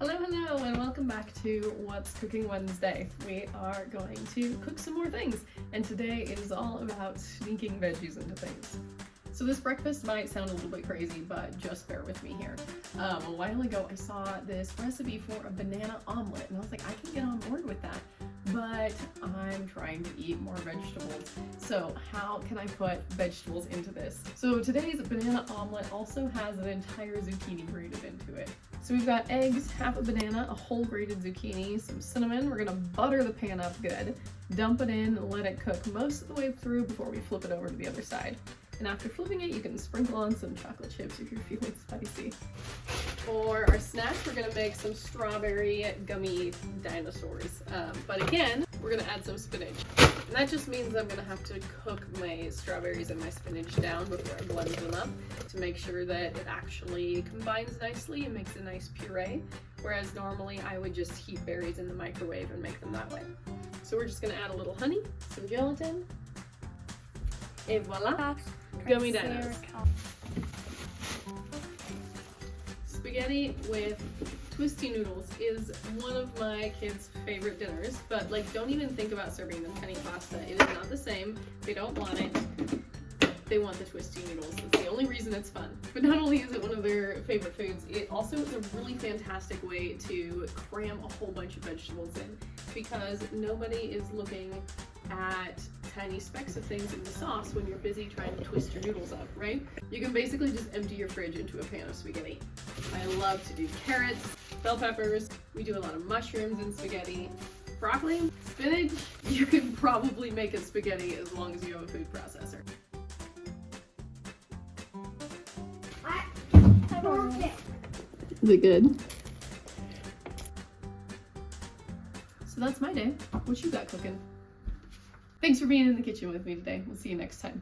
Hello, and welcome back to What's Cooking Wednesday. We are going to cook some more things, and today is all about sneaking veggies into things. So this breakfast might sound a little bit crazy, but just bear with me here. A while ago I saw this recipe for a banana omelet, and I was like, I can get on board with that, but I'm trying to eat more vegetables. So how can I put vegetables into this? So today's banana omelet also has an entire zucchini grated into it. So we've got eggs, half a banana, a whole grated zucchini, some cinnamon. We're gonna butter the pan up good, dump it in, and let it cook most of the way through before we flip it over to the other side. And after flipping it, you can sprinkle on some chocolate chips if you're feeling spicy. For our snack, we're gonna make some strawberry gummy dinosaurs. But again, we're gonna add some spinach. And that just means I'm gonna have to cook my strawberries and my spinach down before I blend them up to make sure that it actually combines nicely and makes a nice puree. Whereas normally I would just heat berries in the microwave and make them that way. So we're just gonna add a little honey, some gelatin, et voila, gummy dinos. Spaghetti with twisty noodles is one of my kids' favorite dinners, but like, don't even think about serving them penny pasta. It is not the same. They don't want it. They want the twisty noodles. It's the only reason it's fun. But not only is it one of their favorite foods, it also is a really fantastic way to cram a whole bunch of vegetables in, because nobody is looking at tiny specks of things in the sauce when you're busy trying to twist your noodles up, right? You can basically just empty your fridge into a pan of spaghetti. I love to do carrots, bell peppers. We do a lot of mushrooms in spaghetti. Broccoli, spinach. You can probably make a spaghetti as long as you have a food processor. Is it good? So that's my day. What you got cooking? Thanks for being in the kitchen with me today. We'll see you next time.